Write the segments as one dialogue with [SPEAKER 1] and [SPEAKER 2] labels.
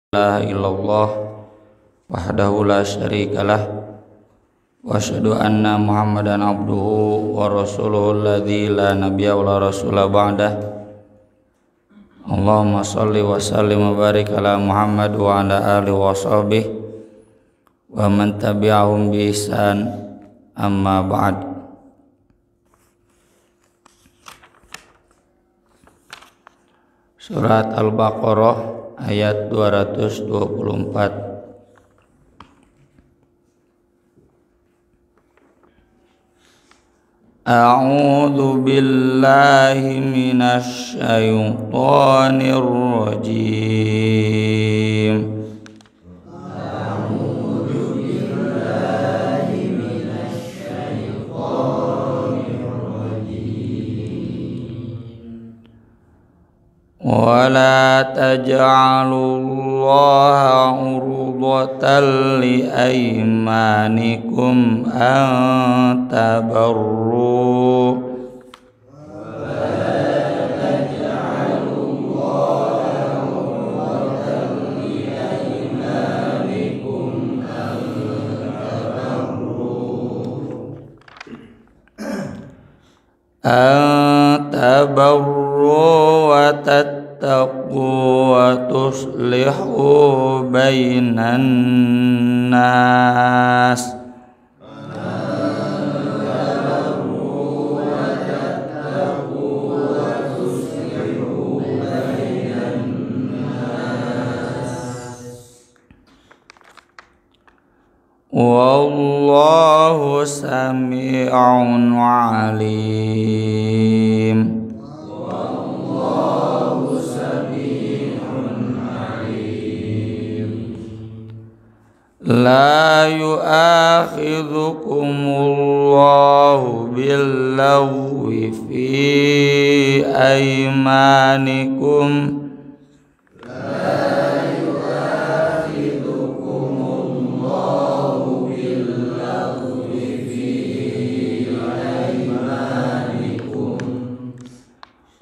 [SPEAKER 1] La ilaha illallah wahdahu la syarikalah wa asyhadu anna Muhammadan abduhu wa rasuluhu alladzi la nabiyya wa la rasula ba'dah. Allahumma shalli wa sallim wa barik ala Muhammad wa ala alihi wa sahbihi wa man tabi'ahum bi ihsan, amma ba'd. Surat Al-Baqarah ayat 224. A'udzu billahi minasy syaithanir rajim. ولا تجعلوا الله عرضة لأيمانكم أن تبروا وتتقوا وتصلحوا بين الناس والله سميع عليم. لا يؤاخذكم الله باللغو في أيمانكم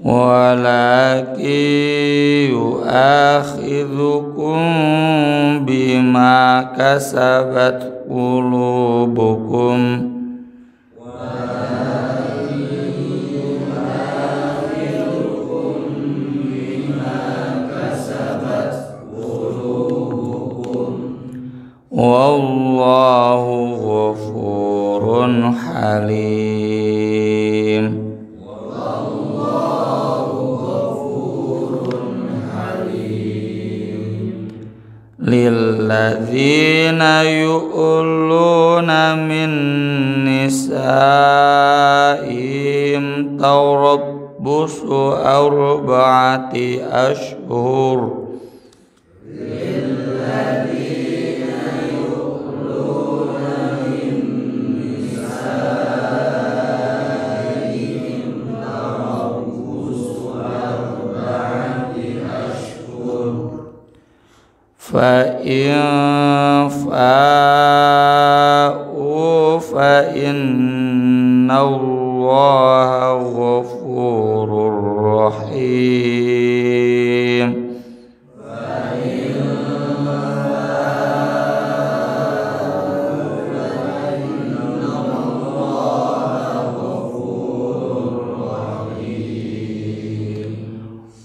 [SPEAKER 1] ولكن يؤاخذكم بما كسبت قلوبكم والله غفور حليم. للذين يؤلون من نسائهم تربص 4 أشهر فإن فاءوا فإن الله غفور رحيم.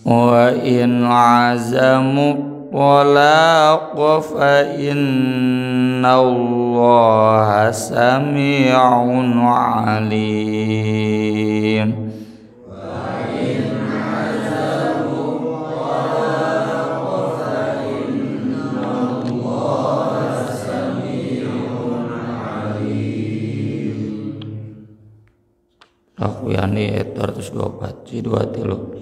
[SPEAKER 1] وإن عزموا الطلاق فإن الله سميع عليم. Akhwani ayat 224 ci 23.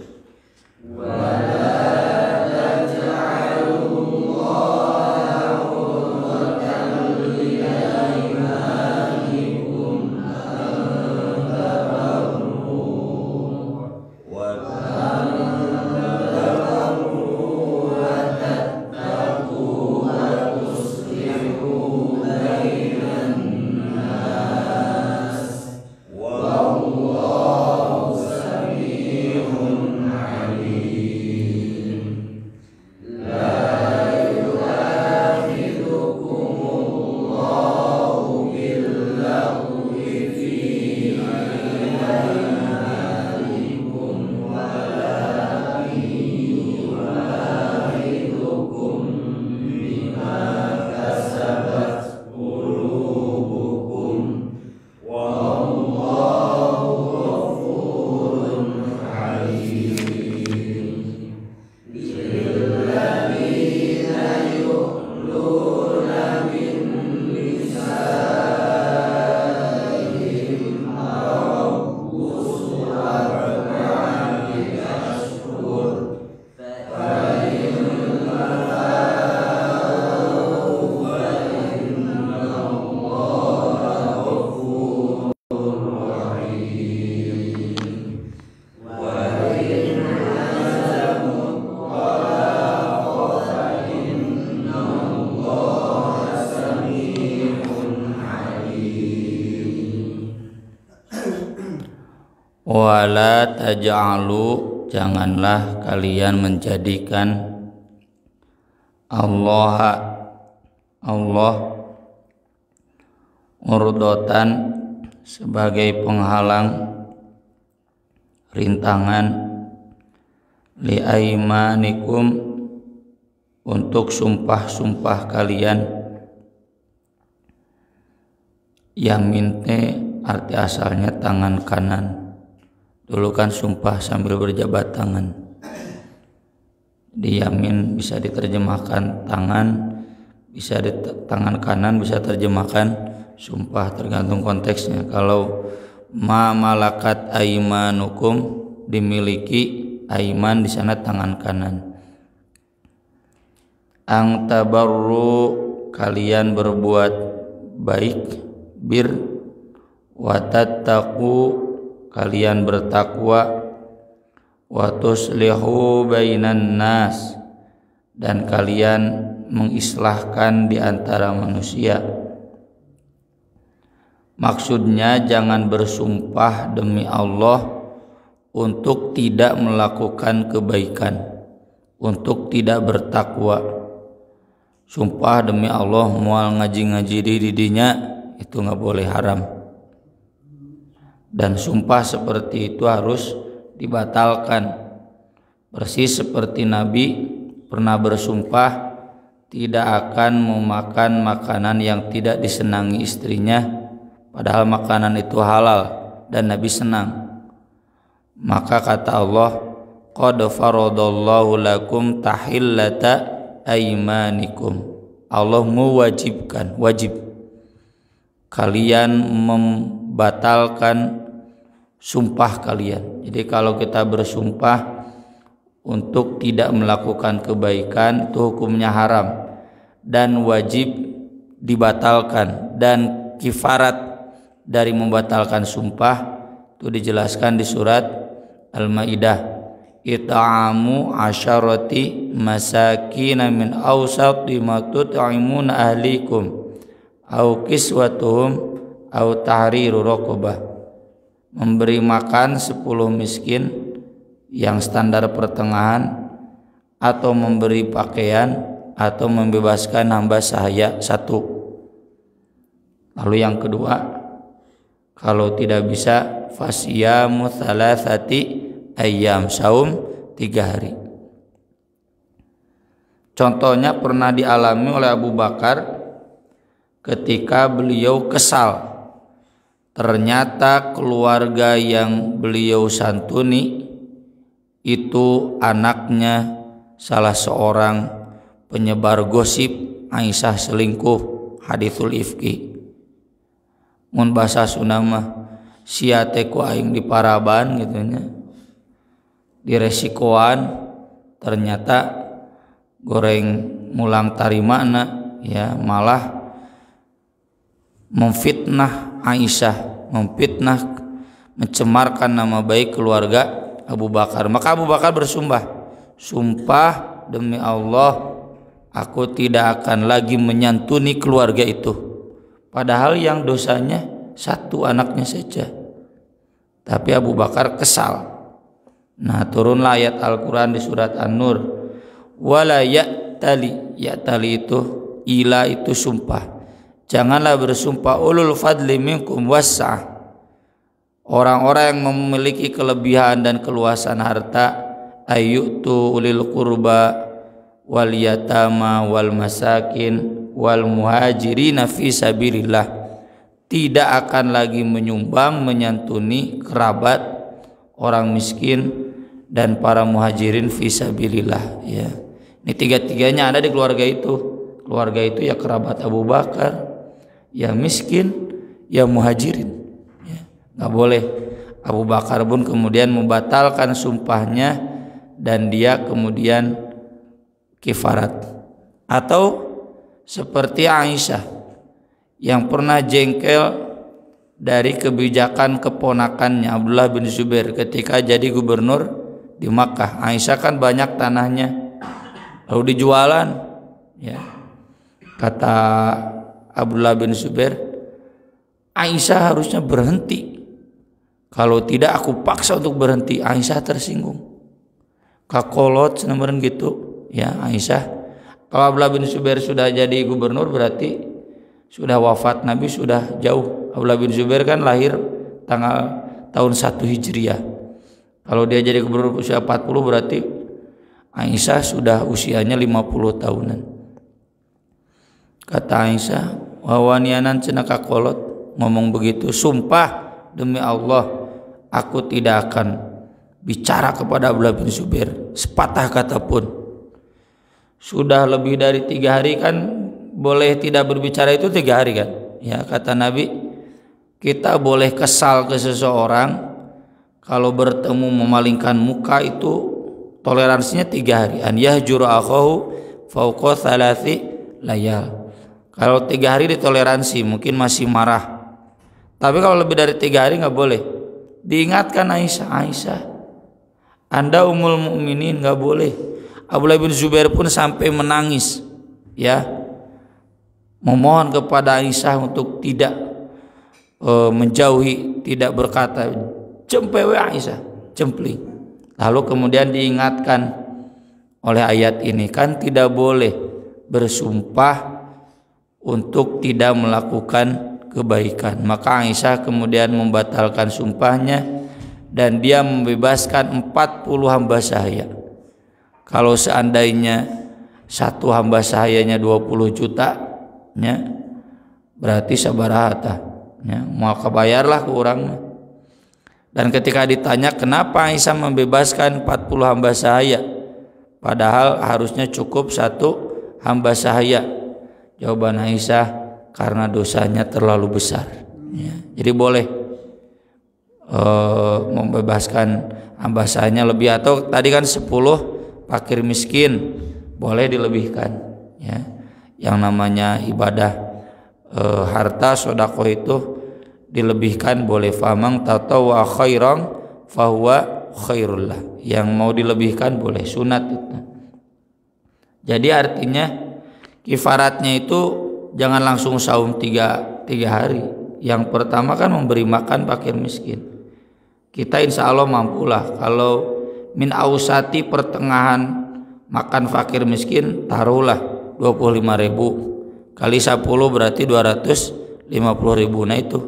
[SPEAKER 1] Wala taj'alu, janganlah kalian menjadikan Allah urdotan sebagai penghalang, rintangan, li aimanikum, untuk sumpah-sumpah kalian. Yamin arti asalnya tangan kanan. Dulu kan sumpah sambil berjabat tangan. Di yamin bisa diterjemahkan tangan, bisa di tangan kanan, bisa terjemahkan sumpah, tergantung konteksnya. Kalau ma malakat aimanukum, dimiliki aiman, di sana tangan kanan. Ang tabarru, kalian berbuat baik, bir, watattaqu, kalian bertakwa, wa tuslihu bainan nas, dan kalian mengislahkan di antara manusia. Maksudnya jangan bersumpah demi Allah untuk tidak melakukan kebaikan, untuk tidak bertakwa. Sumpah demi Allah moal ngaji-ngaji di didinya, itu nggak boleh, haram. Dan sumpah seperti itu harus dibatalkan. Persis seperti Nabi pernah bersumpah tidak akan memakan makanan yang tidak disenangi istrinya, padahal makanan itu halal dan Nabi senang. Maka kata Allah, qad faradallahu lakum tahillata aimanikum, Allah mewajibkan, wajib kalian membatalkan sumpah kalian. Jadi kalau kita bersumpah untuk tidak melakukan kebaikan, itu hukumnya haram dan wajib dibatalkan. Dan kifarat dari membatalkan sumpah itu dijelaskan di surat Al-Maidah, it'amu asyarati masakin min awsati ma tut'imuna ahlikum au kiswatuhum au tahriru raqabah, memberi makan 10 miskin yang standar pertengahan, atau memberi pakaian, atau membebaskan hamba sahaya 1. Lalu yang kedua, kalau tidak bisa fasyamu thalathati ayyam, saum 3 hari. Contohnya pernah dialami oleh Abu Bakar ketika beliau kesal. Ternyata keluarga yang beliau santuni itu anaknya salah seorang penyebar gosip Aisyah selingkuh, hadithul ifki. Mun bahasa Sunda mah sia teh ku aing diparaban gitunya, diresikoan, ternyata goreng mulang tarimana, ya malah memfitnah Aisyah, memfitnah, mencemarkan nama baik keluarga Abu Bakar. Maka Abu Bakar bersumpah, sumpah demi Allah aku tidak akan lagi menyantuni keluarga itu, padahal yang dosanya 1 anaknya saja. Tapi Abu Bakar kesal. Nah, turunlah ayat Al-Quran di surat An-Nur, wala ya'tali, ya'tali itu ila, itu sumpah. Janganlah bersumpah ulul fadli minkum wassa'ah, orang-orang yang memiliki kelebihan dan keluasan harta, ayyutu ulil qurba wal yatama wal masakin wal muhajirina fi sabilillah, tidak akan lagi menyumbang, menyantuni kerabat, orang miskin, dan para muhajirin fi sabilillah. Ya, ini 3-tiganya ada di keluarga itu. Keluarga itu ya kerabat Abu Bakar, ya miskin, ya muhajirin. Ya, nggak boleh. Abu Bakar pun kemudian membatalkan sumpahnya dan dia kemudian kifarat. Atau seperti Aisyah yang pernah jengkel dari kebijakan keponakannya Abdullah bin Zubair ketika jadi gubernur di Makkah. Aisyah kan banyak tanahnya, lalu dijualan. Ya, kata Abdullah bin Zubair, Aisyah harusnya berhenti Kalau tidak aku paksa untuk berhenti. Aisyah tersinggung. Kakolot senaman gitu ya Aisyah. Kalau Abdullah bin Zubair sudah jadi gubernur berarti sudah wafat, Nabi sudah jauh. Abdullah bin Zubair kan lahir tahun 1 Hijriah. Kalau dia jadi gubernur usia 40 berarti Aisyah sudah usianya 50 tahunan. Kata Aisyah, wawanianan cenah kakolot ngomong begitu, sumpah demi Allah aku tidak akan bicara kepada Abdullah bin Zubair sepatah kata pun. Sudah lebih dari 3 hari kan boleh tidak berbicara itu 3 hari kan. Ya kata Nabi, kita boleh kesal ke seseorang kalau bertemu memalingkan muka itu toleransinya 3 hari. An yahjuru akhahu fauqa 3 layal. Kalau 3 hari ditoleransi mungkin masih marah. Tapi kalau lebih dari 3 hari nggak boleh. Diingatkan Aisyah, Anda ummul mukminin, nggak boleh. Abdullah bin Zubair pun sampai menangis, ya, memohon kepada Aisyah untuk tidak menjauhi, tidak berkata cempewe Aisyah, cempling. Lalu kemudian diingatkan oleh ayat ini, kan tidak boleh bersumpah untuk tidak melakukan kebaikan. Maka Aisyah kemudian membatalkan sumpahnya dan dia membebaskan 40 hamba sahaya. Kalau seandainya satu hamba sahayanya 20 juta ya, berarti sabaraha ya, maka bayarlah ke orang. Dan ketika ditanya kenapa Aisyah membebaskan 40 hamba sahaya padahal harusnya cukup satu hamba sahaya, jawaban Aisyah, karena dosanya terlalu besar ya. Jadi boleh membebaskan hamba sahayanya lebih, atau tadi kan 10 fakir miskin boleh dilebihkan ya. Yang namanya ibadah harta sedekah itu dilebihkan boleh. Famang tatawwa khairan fahuwa khairullah, yang mau dilebihkan boleh, sunat itu. Jadi artinya kifaratnya itu jangan langsung saum 3 hari. Yang pertama kan memberi makan fakir miskin. Kita insya Allah mampulah. Kalau min ausati pertengahan makan fakir miskin taruhlah 25.000 kali 10 berarti 250.000. Nah itu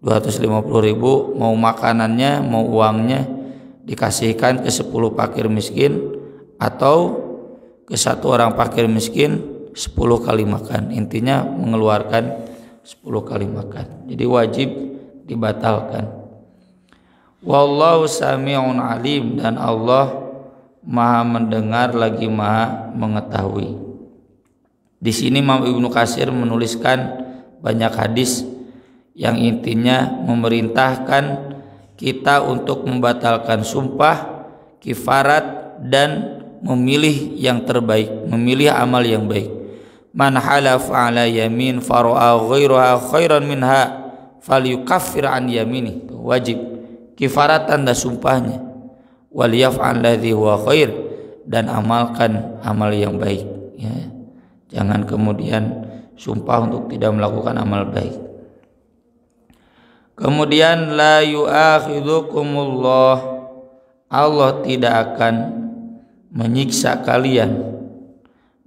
[SPEAKER 1] 250.000 mau makanannya mau uangnya dikasihkan ke 10 fakir miskin atau ke 1 orang fakir miskin 10 kali makan. Intinya mengeluarkan 10 kali makan. Jadi wajib dibatalkan. Wallahu sami'un alim, dan Allah Maha mendengar lagi Maha mengetahui. Di sini Imam Ibnu Katsir menuliskan banyak hadis yang intinya memerintahkan kita untuk membatalkan sumpah, kifarat, dan memilih yang terbaik, memilih amal yang baik. Man halafa ala yamin fara'a ghairaha khairan minha falyukaffir an yamini. Wajib kifaratan dan sumpahnya, wal yaf'al ladzi huwa khair, dan amalkan amal yang baik ya. Jangan kemudian sumpah untuk tidak melakukan amal baik. Kemudian la yu'akhidhukumullah, Allah tidak akan menyiksa kalian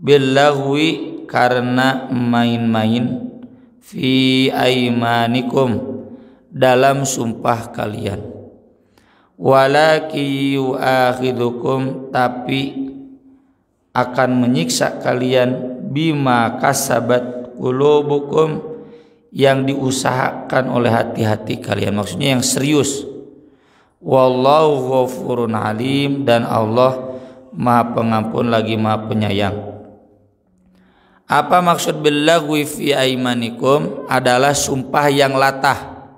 [SPEAKER 1] billaghwi, karena main-main, fi aimanikum, dalam sumpah kalian. Walaki yu'akhidhukum, tapi akan menyiksa kalian bima kasabat qulubukum, yang diusahakan oleh hati-hati kalian, maksudnya yang serius. Wallahu ghafurun alim, dan Allah Maha Pengampun lagi Maha Penyayang. Apa maksud billaghwi fi aimanikum? Adalah sumpah yang latah.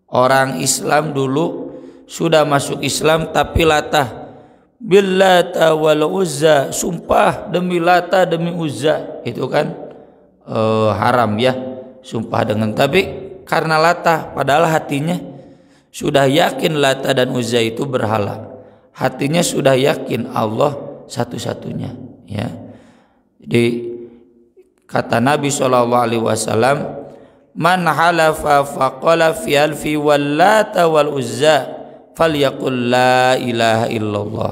[SPEAKER 1] Orang Islam dulu sudah masuk Islam tapi latah. Billata wal uzza, sumpah demi Lata demi Uzza, itu kan haram ya, sumpah dengan, tapi karena latah, padahal hatinya sudah yakin Lata dan Uzza itu berhala. Hatinya sudah yakin Allah satu-satunya ya. Jadi kata Nabi SAW, man halafa faqala fi alfi wallata wal uzza falyaqul la ilaha illallah.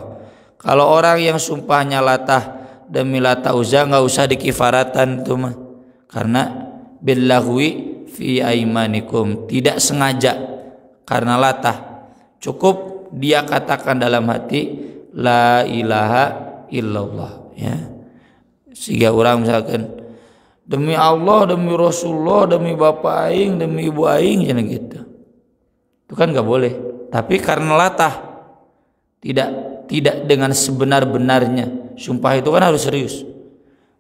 [SPEAKER 1] Kalau orang yang sumpahnya latah demi Lata Uzza nggak usah dikifaratan itu mah, karena billahwi fi aimanikum, tidak sengaja karena latah, cukup dia katakan dalam hati la ilaha illallah, ya. Sehingga orang misalkan demi Allah, demi Rasulullah, demi bapak aing, demi ibu aing, jangan gitu, itu kan nggak boleh. Tapi karena latah, tidak dengan sebenar-benarnya, sumpah itu kan harus serius,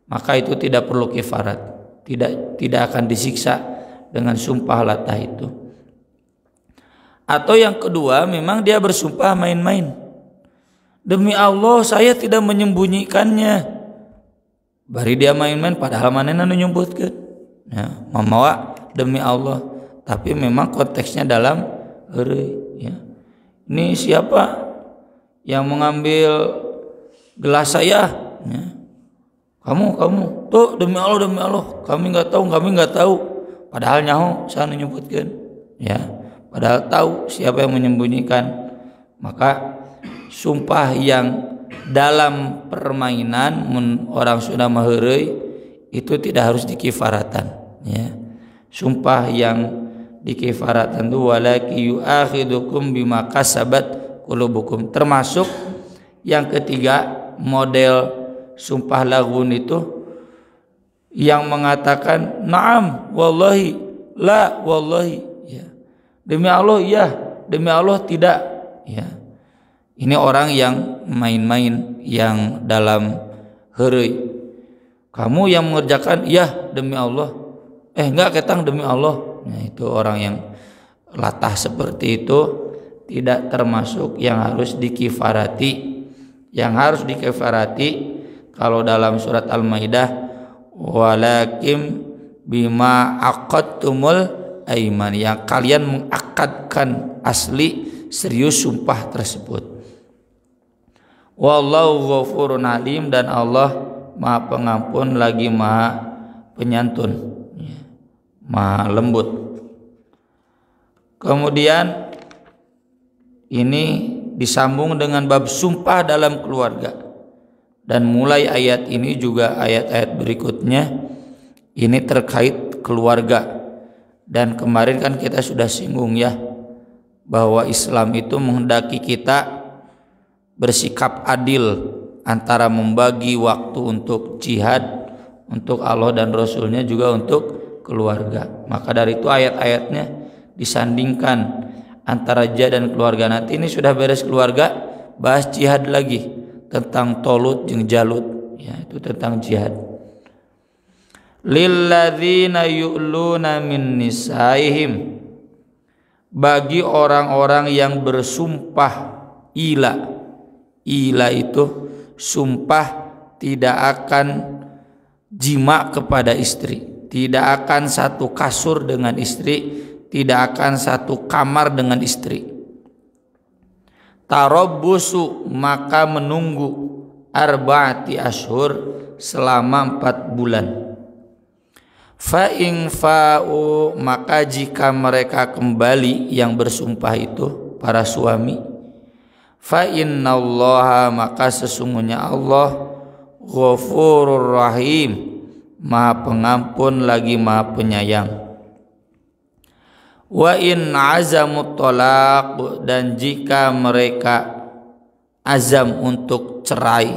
[SPEAKER 1] maka itu tidak perlu kifarat, tidak akan disiksa dengan sumpah latah itu. Atau yang kedua, memang dia bersumpah main-main, demi Allah saya tidak menyembunyikannya, bari dia main-main padahal manehna nu nyebutkeun, ya, mamawa demi Allah, tapi memang konteksnya dalam heureuy, ya. Ini siapa yang mengambil gelas saya, ya. Kamu tuh demi Allah kami nggak tahu, padahal nyaho saya menyebutkan, ya, padahal tahu siapa yang menyembunyikan. Maka sumpah yang dalam permainan orang sudah maheureuy itu tidak harus dikifaratan, ya. Sumpah yang dikifaratan itu walaki yu'akhidukum bima kasabat qulubukum. Termasuk yang ketiga model sumpah lagun itu yang mengatakan na'am wallahi la wallahi, ya. Demi Allah ya, demi Allah tidak, ya. Ini orang yang main-main yang dalam heureuy. Kamu yang mengerjakan ya demi Allah, enggak ketang demi Allah. Nah, itu orang yang latah seperti itu tidak termasuk yang harus dikifarati. Yang harus dikifarati kalau dalam surat Al-Maidah walakim bima aqadtumul aiman, yang kalian mengakadkan asli serius sumpah tersebut. Wallahu ghafurun alim, dan Allah Maha Pengampun lagi Maha Penyantun, Maha lembut. Kemudian ini disambung dengan bab sumpah dalam keluarga, dan mulai ayat ini juga ayat-ayat berikutnya ini terkait keluarga. Dan kemarin kan kita sudah singgung, ya, bahwa Islam itu menghendaki kita bersikap adil antara membagi waktu untuk jihad, untuk Allah dan Rasulnya, juga untuk keluarga. Maka dari itu ayat-ayatnya disandingkan antara jihad dan keluarga. Nanti ini sudah beres keluarga, bahas jihad lagi tentang Tolut jeung Jalut, ya, itu tentang jihad. Lilladzina yu'luna min nisaihim, bagi orang-orang yang bersumpah ila itu sumpah tidak akan jima kepada istri, tidak akan satu kasur dengan istri, tidak akan satu kamar dengan istri. Tarabbusu, maka menunggu, arba'ati ashur, selama 4 bulan. Fa in fa'u, maka jika mereka kembali yang bersumpah itu para suami, fa innallaha, maka sesungguhnya Allah Ghafurur Rahim, Maha Pengampun lagi Maha Penyayang. Wa in azamut talaq, dan jika mereka azam untuk cerai,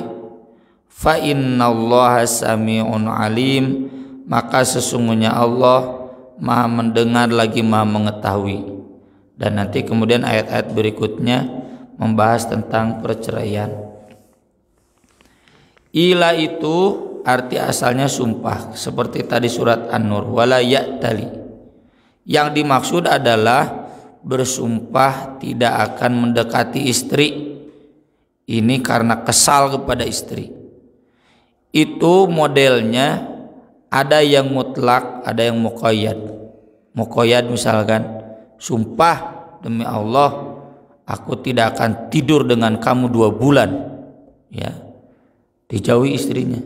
[SPEAKER 1] fa innallaha sami'un alim, maka sesungguhnya Allah Maha mendengar lagi Maha mengetahui. Dan nanti kemudian ayat-ayat berikutnya membahas tentang perceraian. Ila itu arti asalnya sumpah, seperti tadi surat An-Nur, wala ya'tali. Yang dimaksud adalah bersumpah tidak akan mendekati istri. Ini karena kesal kepada istri. Itu modelnya ada yang mutlak, ada yang muqayyad. Muqayyad misalkan, sumpah demi Allah aku tidak akan tidur dengan kamu 2 bulan, ya, dijauhi istrinya.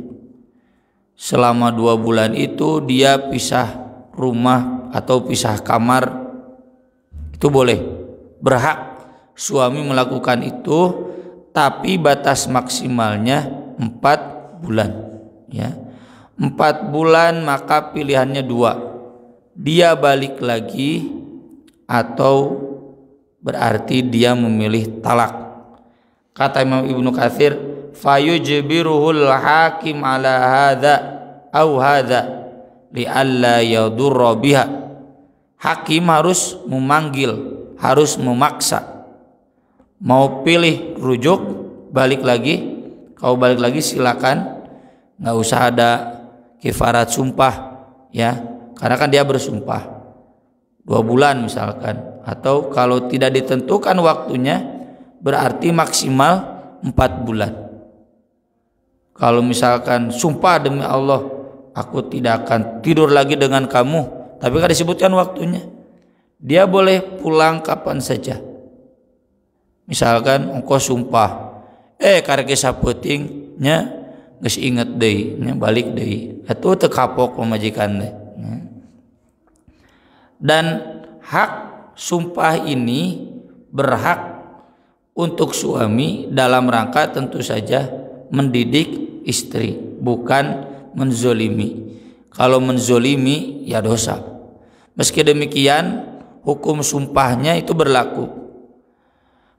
[SPEAKER 1] Selama 2 bulan itu dia pisah rumah, atau pisah kamar itu boleh, berhak suami melakukan itu, tapi batas maksimalnya 4 bulan ya. 4 bulan maka pilihannya 2, dia balik lagi atau berarti dia memilih talak. Kata Imam Ibnu Katsir, fayujbiruhul hakim ala hadza au hadza li'alla yadurra biha. Hakim harus memanggil, harus memaksa. Mau pilih rujuk, balik lagi, kau balik lagi silakan, nggak usah ada kifarat sumpah ya, karena kan dia bersumpah 2 bulan misalkan, atau kalau tidak ditentukan waktunya berarti maksimal 4 bulan. Kalau misalkan sumpah demi Allah aku tidak akan tidur lagi dengan kamu, tapi kan disebutkan waktunya, dia boleh pulang kapan saja. Misalkan engkau sumpah karek saputingnya geus inget deui nya balik deui, atuh teu kapok pemajikan teh. Dan hak sumpah ini berhak untuk suami dalam rangka tentu saja mendidik istri, bukan menzolimi. Kalau menzolimi ya dosa. Meski demikian hukum sumpahnya itu berlaku.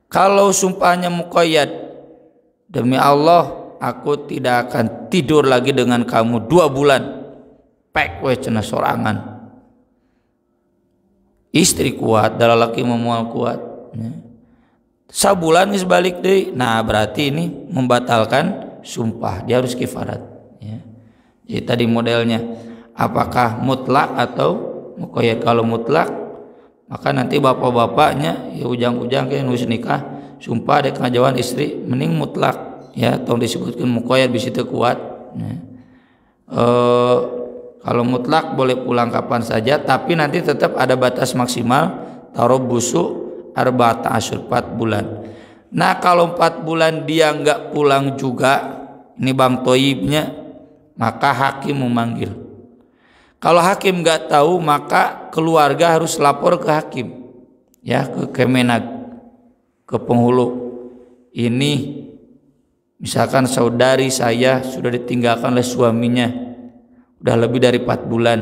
[SPEAKER 1] Kalau sumpahnya muqayyad, demi Allah aku tidak akan tidur lagi dengan kamu 2 bulan, pek we cenah sorangan. Istri kuat, dalalaki memual kuat ya. Sabulan geus balik deui, nah berarti ini membatalkan sumpah, dia harus kifarat ya. Jadi tadi modelnya apakah mutlak atau muqayyad. Kalau mutlak maka nanti bapak-bapaknya ya ujang-ujang kayak nulis nikah sumpah dek ngajawan istri, mending mutlak ya, tong disebutkan muqayyad bisa teu kuat ya. Kalau mutlak boleh pulang kapan saja, tapi nanti tetap ada batas maksimal tarabbusu 4 asyhur 4 bulan. Nah kalau 4 bulan dia enggak pulang juga, ini Bang Toyibnya, maka hakim memanggil. Kalau hakim enggak tahu maka keluarga harus lapor ke hakim ya, ke Kemenag, ke penghulu. Ini misalkan saudari saya sudah ditinggalkan oleh suaminya udah lebih dari 4 bulan,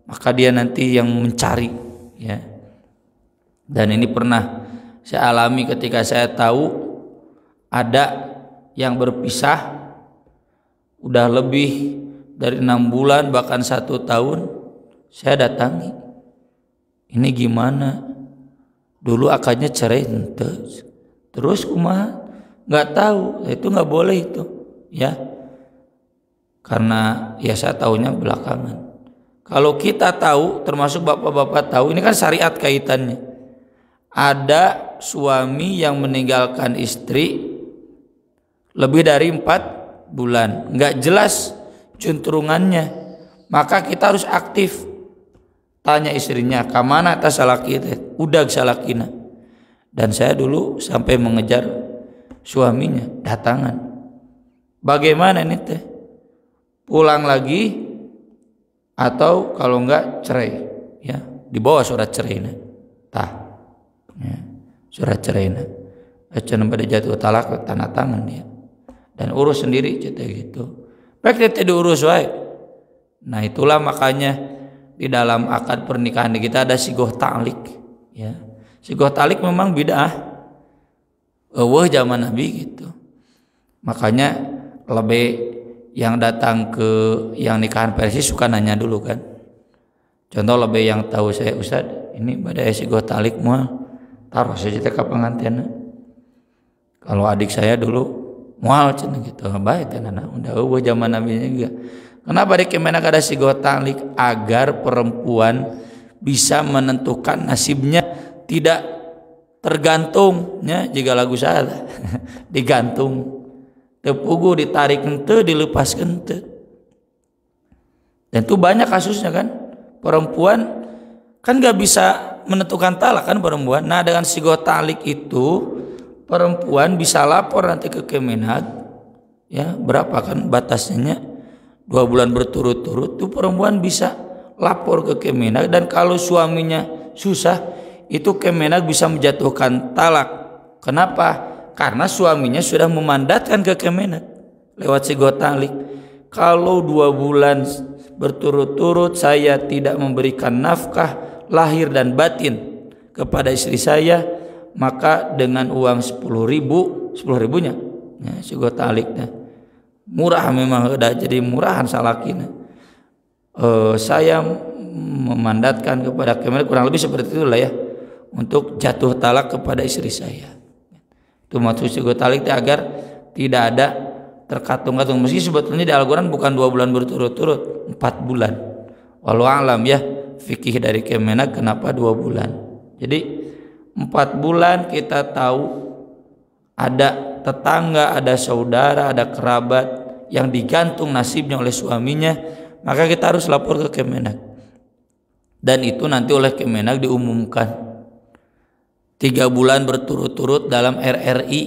[SPEAKER 1] maka dia nanti yang mencari ya. Dan ini pernah saya alami ketika saya tahu ada yang berpisah udah lebih dari 6 bulan bahkan 1 tahun. Saya datangi, ini gimana, dulu akadnya cerai ente, terus kumaha, nggak tahu, itu nggak boleh itu ya, karena ya saya tahunya belakangan. Kalau kita tahu, termasuk bapak-bapak tahu, ini kan syariat kaitannya. Ada suami yang meninggalkan istri lebih dari 4 bulan, nggak jelas juntrungannya, maka kita harus aktif. Tanya istrinya, kamana tas salaki teh, udah salakina. Dan saya dulu sampai mengejar suaminya, datangan. Bagaimana ini teh? Pulang lagi atau kalau enggak cerai ya, dibawa surat cerainya. Tah. Ya, surat cerainya. Cenah pada jatuh talak tanda tangan dia. Dan urus sendiri cetek gitu. Baik teh diurus wae. Nah, itulah makanya di dalam akad pernikahan kita ada sigoh ta'lik ya. Sigoh ta'lik memang bid'ah zaman Nabi gitu. Makanya lebih yang datang ke yang nikahan versi suka nanya dulu kan. Contoh lebih yang tahu saya, Ustad ini badai sigoh ta'lik mah taruh saja ke pengantin. Kalau adik saya dulu mual cenah gitu, baik tenan udah zaman Nabi juga. Kenapa di Kemenak ada sigoh ta'lik? Agar perempuan bisa menentukan nasibnya, tidak tergantungnya jika lagu salah digantung, tepugu ditarik ente, dilepaskan ente. Dan itu banyak kasusnya kan, perempuan kan nggak bisa menentukan talak kan perempuan. Nah dengan sigoh ta'lik itu perempuan bisa lapor nanti ke Kemenag ya, berapa kan batasnya, 2 bulan berturut-turut tuh perempuan bisa lapor ke Kemenag, dan kalau suaminya susah itu Kemenag bisa menjatuhkan talak. Kenapa? Karena suaminya sudah memandatkan ke Kemenag lewat sigotalik. Kalau 2 bulan berturut-turut saya tidak memberikan nafkah lahir dan batin kepada istri saya, maka dengan uang 10.000-nya ya, sigotaliknya murah, memang udah jadi murahan salakina. Saya memandatkan kepada Kemenag, kurang lebih seperti itulah ya, untuk jatuh talak kepada istri saya. Itu maksud sigotalik agar tidak ada terkatung-katung. Meski sebetulnya di Al-Quran bukan 2 bulan berturut-turut, 4 bulan. Wallahu alam ya, fikih dari Kemenag kenapa 2 bulan. Jadi 4 bulan kita tahu ada tetangga, ada saudara, ada kerabat yang digantung nasibnya oleh suaminya, maka kita harus lapor ke Kemenag. Dan itu nanti oleh Kemenag diumumkan 3 bulan berturut-turut dalam RRI.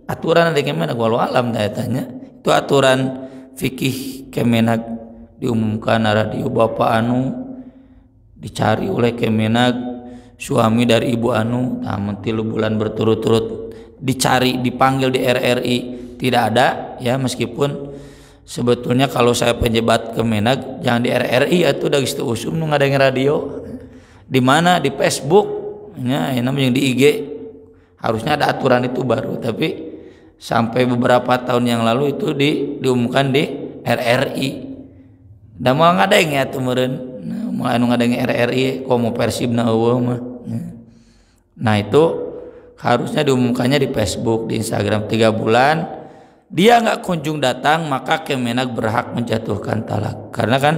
[SPEAKER 1] Aturan dari Kemenag, walau alam tanya itu aturan fikih Kemenag diumumkan na radio bapak anu dicari oleh Kemenag suami dari ibu anu 3 bulan berturut-turut dicari, dipanggil di RRI, tidak ada ya. Meskipun sebetulnya kalau saya penjebat Kemenag jangan di RRI atau dari situ usum nu ngadeng radio, di mana di Facebook ya, namanya di IG harusnya ada aturan itu baru, tapi sampai beberapa tahun yang lalu itu diumumkan di RRI. Da mau ngadeng ya tuh meureun, mau anu ngadeng RRI komo Persibna eueuh mah. Nah itu harusnya diumumkannya di Facebook, di Instagram. 3 bulan dia nggak kunjung datang, maka Kemenag berhak menjatuhkan talak. Karena kan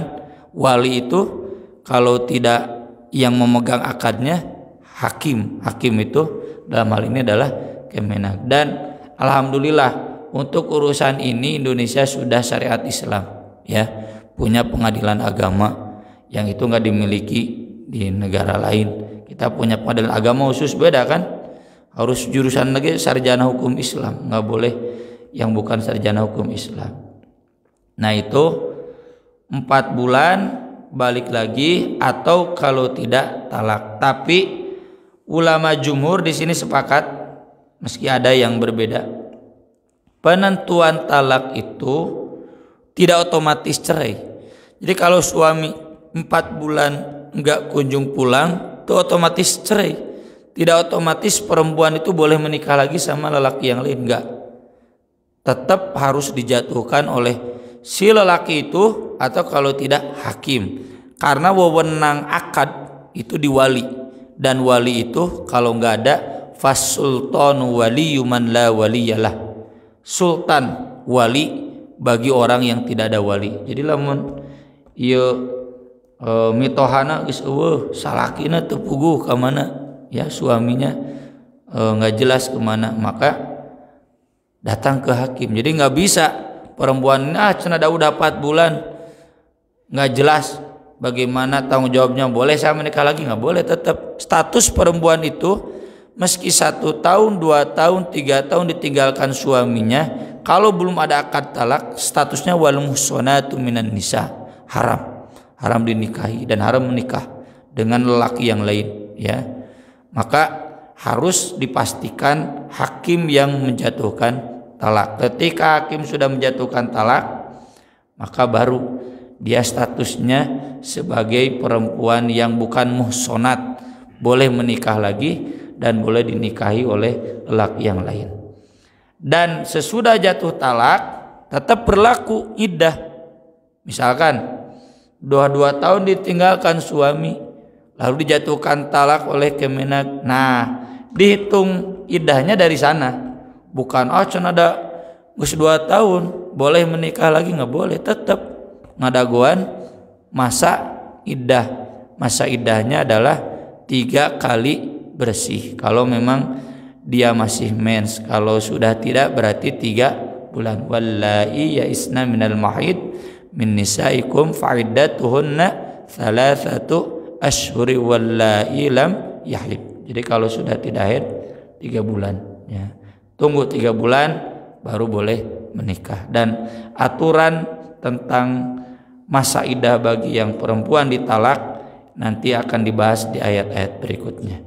[SPEAKER 1] wali itu kalau tidak yang memegang akadnya hakim itu dalam hal ini adalah Kemenag. Dan alhamdulillah untuk urusan ini Indonesia sudah syariat Islam ya, punya pengadilan agama yang itu nggak dimiliki di negara lain. Kita punya pengadilan agama khusus, beda kan, harus jurusan lagi sarjana hukum Islam, nggak boleh yang bukan sarjana hukum Islam. Nah itu 4 bulan balik lagi, atau kalau tidak talak. Tapi ulama jumhur di sini sepakat, meski ada yang berbeda, penentuan talak itu tidak otomatis cerai. Jadi kalau suami 4 bulan nggak kunjung pulang, itu otomatis cerai. Tidak otomatis perempuan itu boleh menikah lagi sama lelaki yang lain, enggak. Tetap harus dijatuhkan oleh si lelaki itu, atau kalau tidak hakim. Karena wewenang akad itu di wali, dan wali itu kalau enggak ada fasultanu waliyyu man la waliyalah. Sultan wali bagi orang yang tidak ada wali. Jadi lamun ieu mitohana geus eueuh salakina teu puguh ka mana ya, suaminya nggak jelas kemana, maka datang ke hakim. Jadi nggak bisa perempuan cenah udah 4 bulan nggak jelas bagaimana tanggung jawabnya, boleh saya menikah lagi? Nggak boleh. Tetap status perempuan itu meski 1 tahun 2 tahun 3 tahun ditinggalkan suaminya, kalau belum ada akad talak statusnya wal muhsanatu minan nisa, haram dinikahi dan haram menikah dengan lelaki yang lain ya. Maka harus dipastikan hakim yang menjatuhkan talak. Ketika hakim sudah menjatuhkan talak, maka baru dia statusnya sebagai perempuan yang bukan muhsanat, boleh menikah lagi dan boleh dinikahi oleh lelaki yang lain. Dan sesudah jatuh talak tetap berlaku iddah. Misalkan 2 tahun ditinggalkan suami, lalu dijatuhkan talak oleh Kemenag. Nah, dihitung iddahnya dari sana. Bukan can ada geus 2 tahun boleh menikah lagi, nggak boleh. Tetap ngadaguan masa iddah. Masa iddahnya adalah 3 kali bersih. Kalau memang dia masih mens, kalau sudah tidak berarti 3 bulan. Wallahi ya isna minal mahid min nisaikum fa'iddatuhunna 3 ashhuri wallahi lam yahid. Jadi kalau sudah tidak haid 3 bulan ya. Tunggu 3 bulan baru boleh menikah. Dan aturan tentang masa idah bagi yang perempuan ditalak nanti akan dibahas di ayat-ayat berikutnya.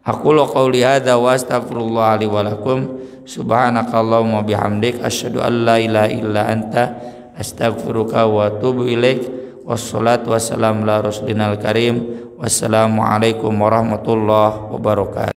[SPEAKER 1] Aku qouli hadza wa astaghfirullah li wa lakum. Subhanakallahumma bihamdik asyhadu an la ilaha illa anta astaghfiruka wa atubu ilaik. Wassalatu wassalamu ala rasulil karim. Wassalamualaikum warahmatullahi wabarakatuh.